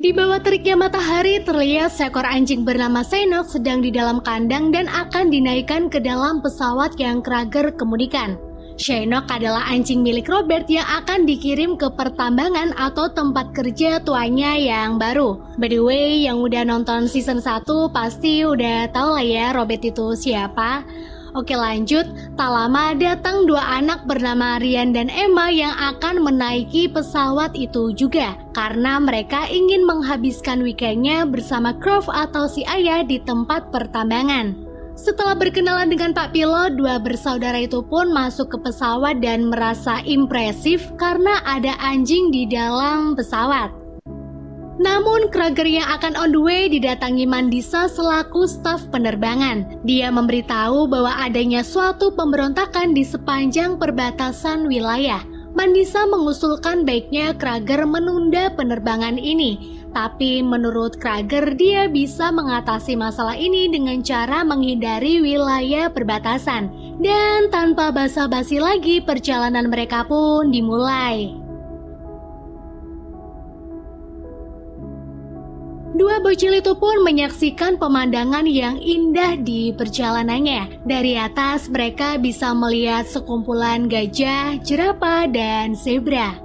Di bawah teriknya matahari terlihat seekor anjing bernama Xehanort sedang di dalam kandang dan akan dinaikkan ke dalam pesawat yang Krager kemudikan. Xehanort adalah anjing milik Robert yang akan dikirim ke pertambangan atau tempat kerja tuanya yang baru. By the way, yang udah nonton season 1 pasti udah tahu lah ya Robert itu siapa. Oke lanjut, tak lama datang dua anak bernama Ryan dan Emma yang akan menaiki pesawat itu juga karena mereka ingin menghabiskan weekendnya bersama Croft atau si ayah di tempat pertambangan. Setelah berkenalan dengan Pak Pilot, dua bersaudara itu pun masuk ke pesawat dan merasa impresif karena ada anjing di dalam pesawat. Namun Krager yang akan on the way didatangi Mandisa selaku staf penerbangan. Dia memberitahu bahwa adanya suatu pemberontakan di sepanjang perbatasan wilayah. Mandisa mengusulkan baiknya Krager menunda penerbangan ini. Tapi menurut Krager dia bisa mengatasi masalah ini dengan cara menghindari wilayah perbatasan. Dan tanpa basa-basi lagi perjalanan mereka pun dimulai. Dua bocil itu pun menyaksikan pemandangan yang indah di perjalanannya. Dari atas mereka bisa melihat sekumpulan gajah, jerapah, dan zebra.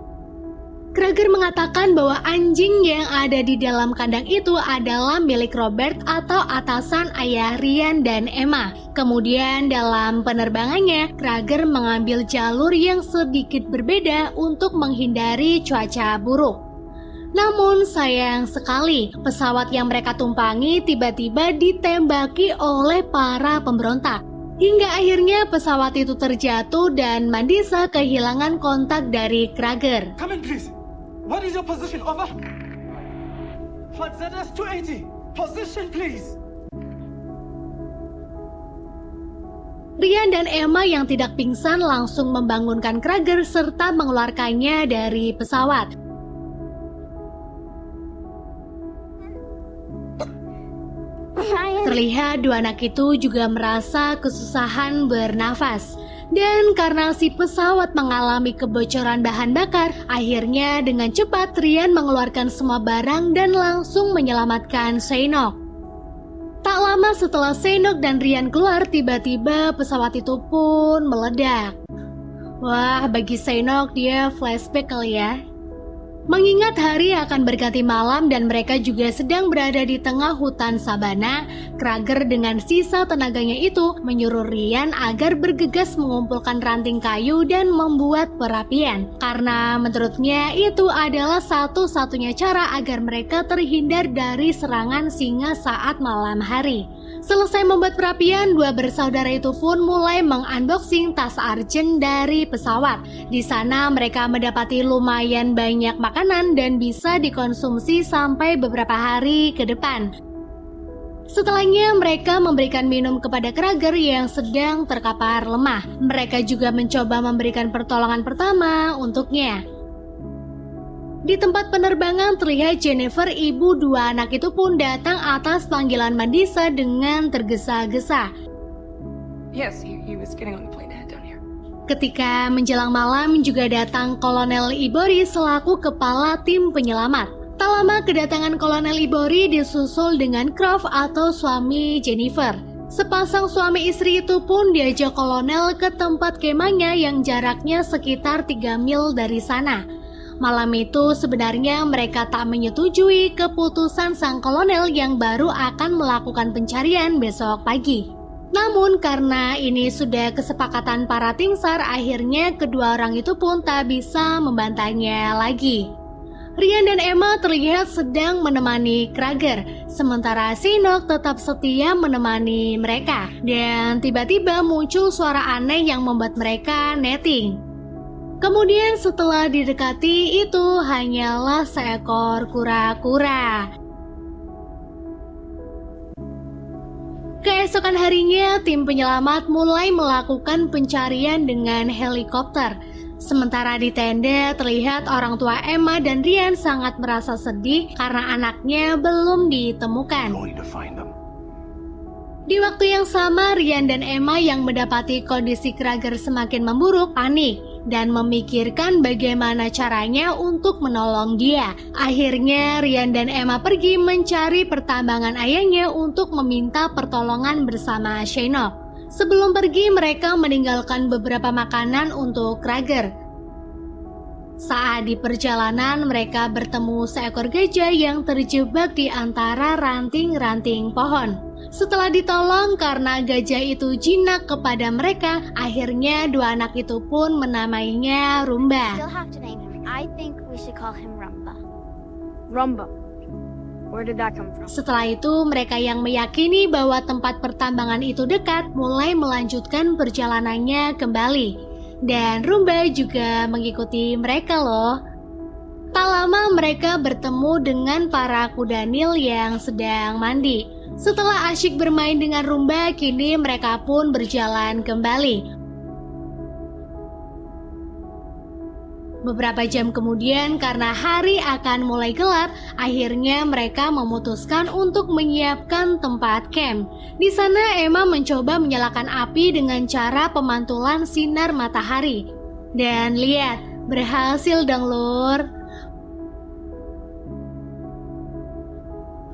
Krager mengatakan bahwa anjing yang ada di dalam kandang itu adalah milik Robert atau atasan ayah Ryan dan Emma. Kemudian dalam penerbangannya, Krager mengambil jalur yang sedikit berbeda untuk menghindari cuaca buruk. Namun sayang sekali, pesawat yang mereka tumpangi tiba-tiba ditembaki oleh para pemberontak. Hingga akhirnya pesawat itu terjatuh dan Mandisa kehilangan kontak dari Krager. Come in please. What is your position? Over. Flight ZS 280. Position please. Ryan dan Emma yang tidak pingsan langsung membangunkan Krager serta mengeluarkannya dari pesawat. Terlihat dua anak itu juga merasa kesusahan bernafas. Dan karena si pesawat mengalami kebocoran bahan bakar, akhirnya dengan cepat Ryan mengeluarkan semua barang dan langsung menyelamatkan Xehanort. Tak lama setelah Xehanort dan Ryan keluar, tiba-tiba pesawat itu pun meledak. Wah, bagi Xehanort dia flashback kali ya. Mengingat hari akan berganti malam dan mereka juga sedang berada di tengah hutan sabana, Krager dengan sisa tenaganya itu menyuruh Ryan agar bergegas mengumpulkan ranting kayu dan membuat perapian. Karena menurutnya itu adalah satu-satunya cara agar mereka terhindar dari serangan singa saat malam hari. Selesai membuat perapian, dua bersaudara itu pun mulai mengunboxing tas arjen dari pesawat. Di sana mereka mendapati lumayan banyak makanan dan bisa dikonsumsi sampai beberapa hari ke depan. Setelahnya mereka memberikan minum kepada Krager yang sedang terkapar lemah. Mereka juga mencoba memberikan pertolongan pertama untuknya. Di tempat penerbangan terlihat Jennifer, ibu dua anak itu pun datang atas panggilan Mandisa dengan tergesa-gesa. Yes, he was getting on the plane to head down here. Ketika menjelang malam juga datang Kolonel Ibori selaku kepala tim penyelamat. Tak lama kedatangan Kolonel Ibori disusul dengan Croft atau suami Jennifer. Sepasang suami istri itu pun diajak Kolonel ke tempat kemahnya yang jaraknya sekitar 3 mil dari sana. Malam itu sebenarnya mereka tak menyetujui keputusan sang kolonel yang baru akan melakukan pencarian besok pagi. Namun karena ini sudah kesepakatan para tim SAR, akhirnya kedua orang itu pun tak bisa membantahnya lagi. Ryan dan Emma terlihat sedang menemani Krager, sementara Xehanort tetap setia menemani mereka. Dan tiba-tiba muncul suara aneh yang membuat mereka netting. Kemudian setelah didekati itu hanyalah seekor kura-kura. Keesokan harinya tim penyelamat mulai melakukan pencarian dengan helikopter. Sementara di tenda terlihat orang tua Emma dan Ryan sangat merasa sedih karena anaknya belum ditemukan. Di waktu yang sama, Ryan dan Emma yang mendapati kondisi Krager semakin memburuk panik. dan memikirkan bagaimana caranya untuk menolong dia. Akhirnya Ryan dan Emma pergi mencari pertambangan ayahnya untuk meminta pertolongan bersama Shinnok. Sebelum pergi, mereka meninggalkan beberapa makanan untuk Krager. Saat di perjalanan, mereka bertemu seekor gajah yang terjebak di antara ranting-ranting pohon. Setelah ditolong karena gajah itu jinak kepada mereka, akhirnya dua anak itu pun menamainya Rumba. Still have to name him. I think we should call him Rumba. Rumba. Where did that come from? Setelah itu, mereka yang meyakini bahwa tempat pertambangan itu dekat mulai melanjutkan perjalanannya kembali. Dan Rumba juga mengikuti mereka loh. Tak lama mereka bertemu dengan para kuda Nil yang sedang mandi. Setelah asyik bermain dengan Rumba, kini mereka pun berjalan kembali. Beberapa jam kemudian, karena hari akan mulai gelap, akhirnya mereka memutuskan untuk menyiapkan tempat camp. Di sana Emma mencoba menyalakan api dengan cara pemantulan sinar matahari. Dan lihat, berhasil dong lur.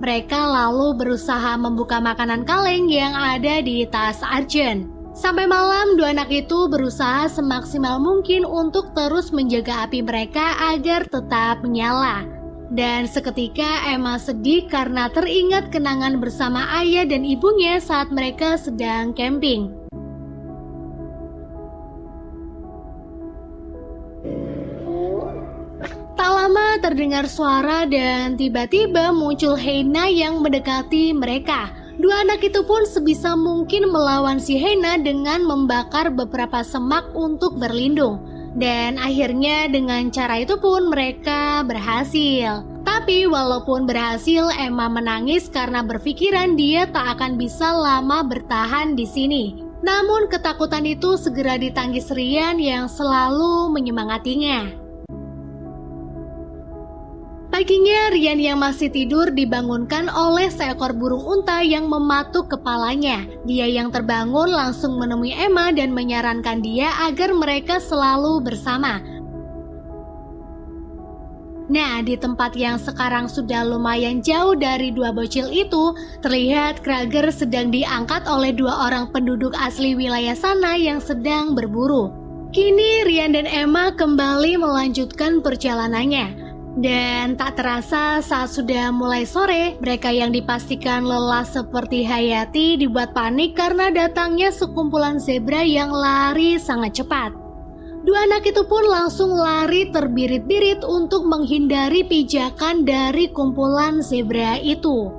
Mereka lalu berusaha membuka makanan kaleng yang ada di tas Arjun. Sampai malam, dua anak itu berusaha semaksimal mungkin untuk terus menjaga api mereka agar tetap menyala. Dan seketika Emma sedih karena teringat kenangan bersama ayah dan ibunya saat mereka sedang camping. Tak lama terdengar suara dan tiba-tiba muncul Heina yang mendekati mereka. Dua anak itu pun sebisa mungkin melawan si Heina dengan membakar beberapa semak untuk berlindung. Dan akhirnya dengan cara itu pun mereka berhasil. Tapi walaupun berhasil, Emma menangis karena berpikiran dia tak akan bisa lama bertahan di sini. Namun ketakutan itu segera ditangkis Ryan yang selalu menyemangatinya. Paginya, Ryan yang masih tidur dibangunkan oleh seekor burung unta yang mematuk kepalanya. Dia yang terbangun langsung menemui Emma dan menyarankan dia agar mereka selalu bersama. Nah, di tempat yang sekarang sudah lumayan jauh dari dua bocil itu, terlihat Krager sedang diangkat oleh dua orang penduduk asli wilayah sana yang sedang berburu. Kini Ryan dan Emma kembali melanjutkan perjalanannya. Dan tak terasa saat sudah mulai sore, mereka yang dipastikan lelah seperti Hayati dibuat panik karena datangnya sekumpulan zebra yang lari sangat cepat. Dua anak itu pun langsung lari terbirit-birit untuk menghindari pijakan dari kumpulan zebra itu.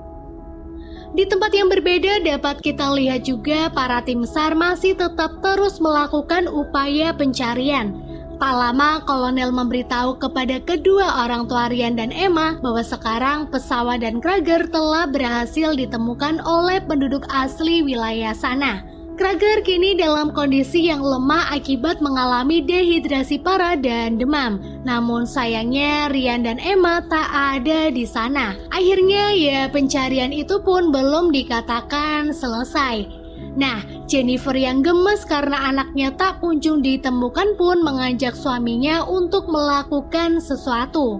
Di tempat yang berbeda dapat kita lihat juga para tim SAR masih tetap terus melakukan upaya pencarian. Tak lama, Kolonel memberitahu kepada kedua orang tua Ryan dan Emma bahwa sekarang pesawat dan Krager telah berhasil ditemukan oleh penduduk asli wilayah sana. Krager kini dalam kondisi yang lemah akibat mengalami dehidrasi parah dan demam. Namun sayangnya Ryan dan Emma tak ada di sana. Akhirnya ya pencarian itu pun belum dikatakan selesai. Nah, Jennifer yang gemes karena anaknya tak kunjung ditemukan pun mengajak suaminya untuk melakukan sesuatu.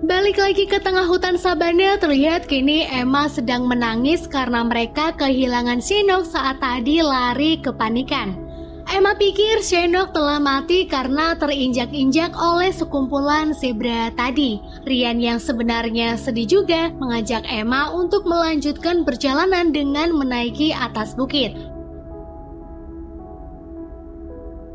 Balik lagi ke tengah hutan sabana, terlihat kini Emma sedang menangis karena mereka kehilangan Shinnok saat tadi lari kepanikan. Emma pikir Shinnok telah mati karena terinjak-injak oleh sekumpulan zebra tadi. Ryan yang sebenarnya sedih juga mengajak Emma untuk melanjutkan perjalanan dengan menaiki atas bukit.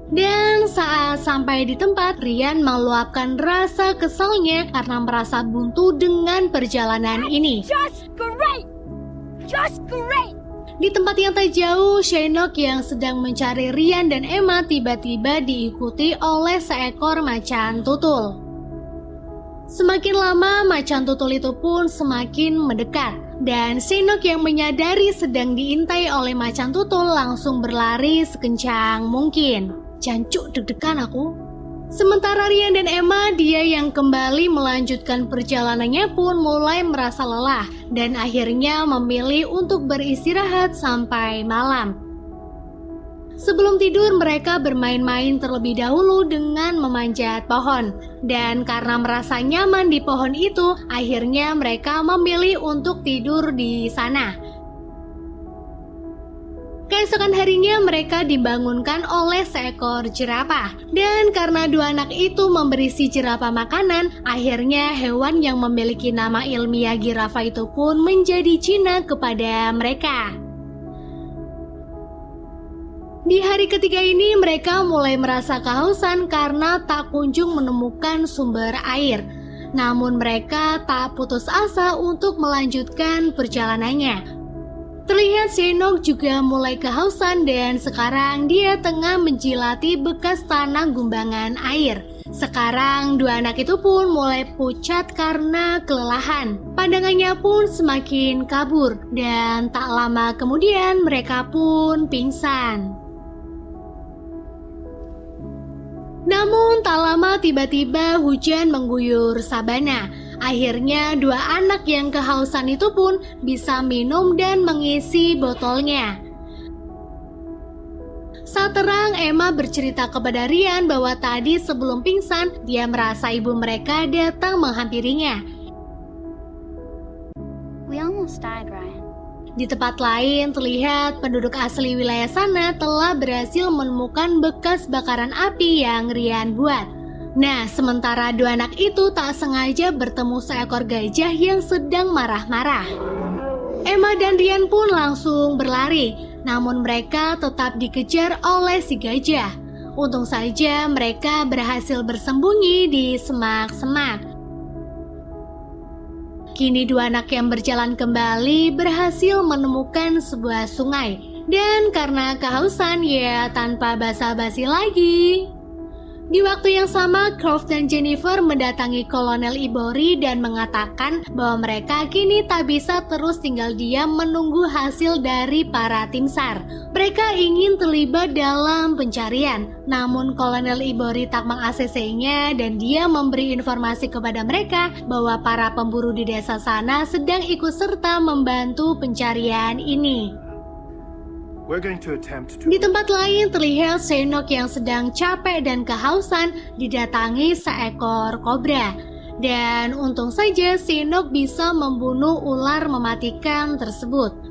Dan saat sampai di tempat, Ryan meluapkan rasa kesalnya karena merasa buntu dengan perjalanan ini. Just great! Just great! Di tempat yang tak jauh, Shinnok yang sedang mencari Ryan dan Emma tiba-tiba diikuti oleh seekor macan tutul. Semakin lama, macan tutul itu pun semakin mendekat. Dan Shinnok yang menyadari sedang diintai oleh macan tutul langsung berlari sekencang mungkin. Jancuk deg-degan aku. Sementara Ryan dan Emma, dia yang kembali melanjutkan perjalanannya pun mulai merasa lelah dan akhirnya memilih untuk beristirahat sampai malam. Sebelum tidur, mereka bermain-main terlebih dahulu dengan memanjat pohon. Dan karena merasa nyaman di pohon itu, akhirnya mereka memilih untuk tidur di sana. Keesokan harinya mereka dibangunkan oleh seekor jerapah. Dan karena dua anak itu memberi si jerapah makanan, akhirnya hewan yang memiliki nama ilmiah giraffa itu pun menjadi jinak kepada mereka. Di hari ketiga ini mereka mulai merasa kehausan karena tak kunjung menemukan sumber air. Namun mereka tak putus asa untuk melanjutkan perjalanannya. Terlihat Shinnok juga mulai kehausan dan sekarang dia tengah menjilati bekas tanah gumbangan air. Sekarang dua anak itu pun mulai pucat karena kelelahan. Pandangannya pun semakin kabur dan tak lama kemudian mereka pun pingsan. Namun tak lama tiba-tiba hujan mengguyur sabana. Akhirnya dua anak yang kehausan itu pun bisa minum dan mengisi botolnya. Saat terang, Emma bercerita kepada Ryan bahwa tadi sebelum pingsan, dia merasa ibu mereka datang menghampirinya. We almost died, Ryan. Di tempat lain, terlihat penduduk asli wilayah sana telah berhasil menemukan bekas bakaran api yang Ryan buat. Nah, sementara dua anak itu tak sengaja bertemu seekor gajah yang sedang marah-marah. Emma dan Ryan pun langsung berlari, namun mereka tetap dikejar oleh si gajah. Untung saja mereka berhasil bersembunyi di semak-semak. Kini dua anak yang berjalan kembali berhasil menemukan sebuah sungai. Dan karena kehausan, ya tanpa basa-basi lagi. Di waktu yang sama, Croft dan Jennifer mendatangi Kolonel Ibori dan mengatakan bahwa mereka kini tak bisa terus tinggal diam menunggu hasil dari para tim SAR. Mereka ingin terlibat dalam pencarian, namun Kolonel Ibori tak meng-ACC-nya dan dia memberi informasi kepada mereka bahwa para pemburu di desa sana sedang ikut serta membantu pencarian ini. Di tempat lain terlihat Shinnok yang sedang capek dan kehausan didatangi seekor kobra. Dan untung saja Shinnok bisa membunuh ular mematikan tersebut.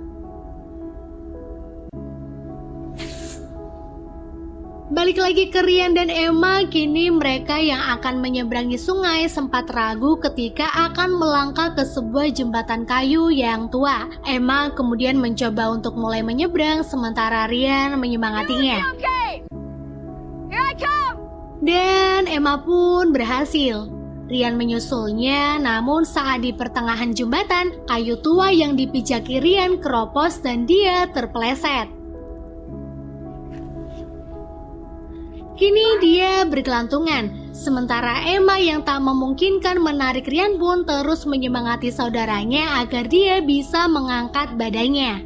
Balik lagi ke Ryan dan Emma, kini mereka yang akan menyeberangi sungai sempat ragu ketika akan melangkah ke sebuah jembatan kayu yang tua. Emma kemudian mencoba untuk mulai menyeberang sementara Ryan menyemangatinya. Dan Emma pun berhasil. Ryan menyusulnya, namun saat di pertengahan jembatan, kayu tua yang dipijaki Ryan keropos dan dia terpeleset. Kini dia bergelantungan, sementara Emma yang tak memungkinkan menarik Ryan pun terus menyemangati saudaranya agar dia bisa mengangkat badannya.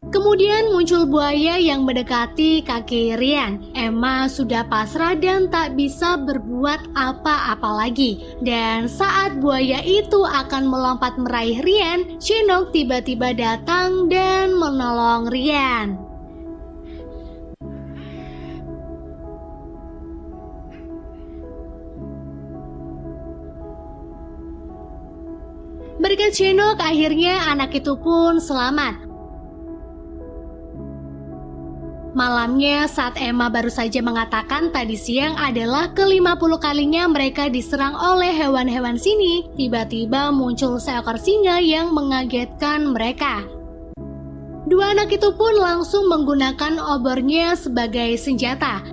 Kemudian muncul buaya yang mendekati kaki Ryan. Emma sudah pasrah dan tak bisa berbuat apa-apa lagi. Dan saat buaya itu akan melompat meraih Ryan, Shinnok tiba-tiba datang dan menolong Ryan. Berkat Shinnok, akhirnya anak itu pun selamat. Malamnya saat Emma baru saja mengatakan tadi siang adalah ke-50 kalinya mereka diserang oleh hewan-hewan sini, tiba-tiba muncul seekor singa yang mengagetkan mereka. Dua anak itu pun langsung menggunakan obornya sebagai senjata.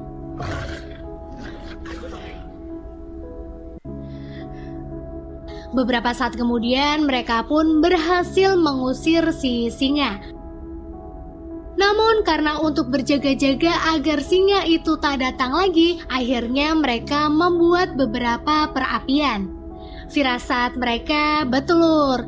Beberapa saat kemudian mereka pun berhasil mengusir si singa. Namun karena untuk berjaga-jaga agar singa itu tak datang lagi, akhirnya mereka membuat beberapa perapian. Firasat mereka betul.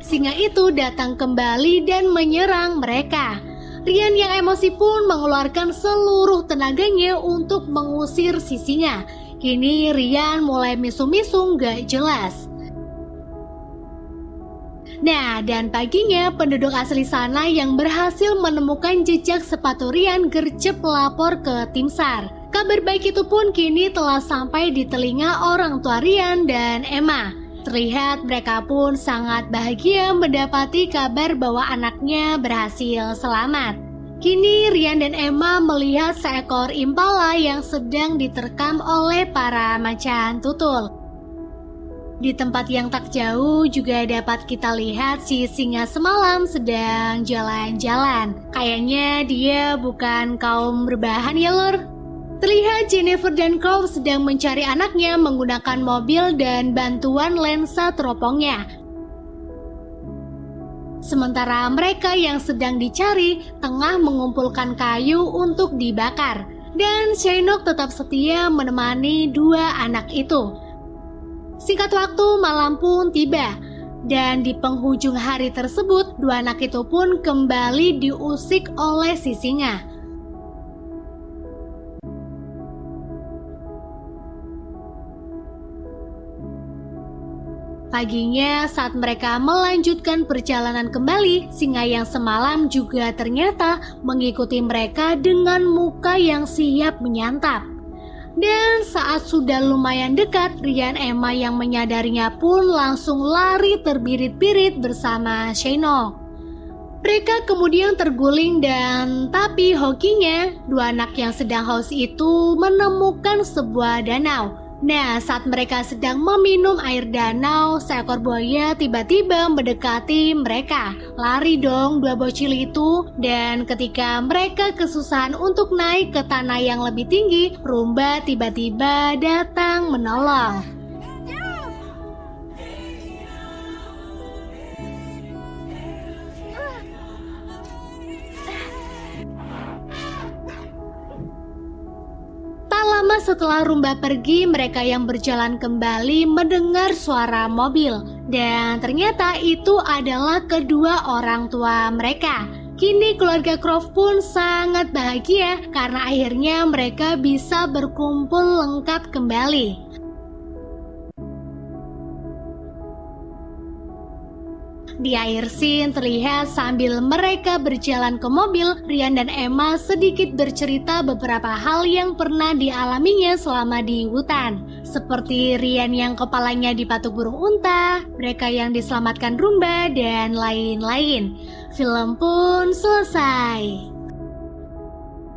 Singa itu datang kembali dan menyerang mereka. Ryan yang emosi pun mengeluarkan seluruh tenaganya untuk mengusir si singa. Kini Ryan mulai misung-misung gak jelas. Nah, dan paginya penduduk asli sana yang berhasil menemukan jejak sepatu Ryan gercep lapor ke tim SAR. Kabar baik itu pun kini telah sampai di telinga orang tua Ryan dan Emma. Terlihat mereka pun sangat bahagia mendapati kabar bahwa anaknya berhasil selamat. Kini Ryan dan Emma melihat seekor impala yang sedang diterkam oleh para macan tutul. Di tempat yang tak jauh juga dapat kita lihat si singa semalam sedang jalan-jalan. Kayaknya dia bukan kaum rebahan ya lur. Terlihat Jennifer dan Crow sedang mencari anaknya menggunakan mobil dan bantuan lensa teropongnya. Sementara mereka yang sedang dicari tengah mengumpulkan kayu untuk dibakar. Dan Shynock tetap setia menemani dua anak itu. Singkat waktu malam pun tiba, dan di penghujung hari tersebut dua anak itu pun kembali diusik oleh si singa. Paginya saat mereka melanjutkan perjalanan kembali, singa yang semalam juga ternyata mengikuti mereka dengan muka yang siap menyantap. Dan saat sudah lumayan dekat, Ryan Emma yang menyadarinya pun langsung lari terbirit-birit bersama Shynock. Mereka kemudian terguling dan tapi hokinya, dua anak yang sedang haus itu menemukan sebuah danau. Nah, saat mereka sedang meminum air danau, seekor buaya tiba-tiba mendekati mereka. Lari dong dua bocil itu, dan ketika mereka kesusahan untuk naik ke tanah yang lebih tinggi, Rumba tiba-tiba datang menolong. Lama setelah Rumba pergi, mereka yang berjalan kembali mendengar suara mobil. Dan ternyata itu adalah kedua orang tua mereka. Kini keluarga Croft pun sangat bahagia karena akhirnya mereka bisa berkumpul lengkap kembali. Di akhir scene terlihat sambil mereka berjalan ke mobil, Ryan dan Emma sedikit bercerita beberapa hal yang pernah dialaminya selama di hutan. Seperti Ryan yang kepalanya dipatuk burung unta, mereka yang diselamatkan Rumba, dan lain-lain. Film pun selesai.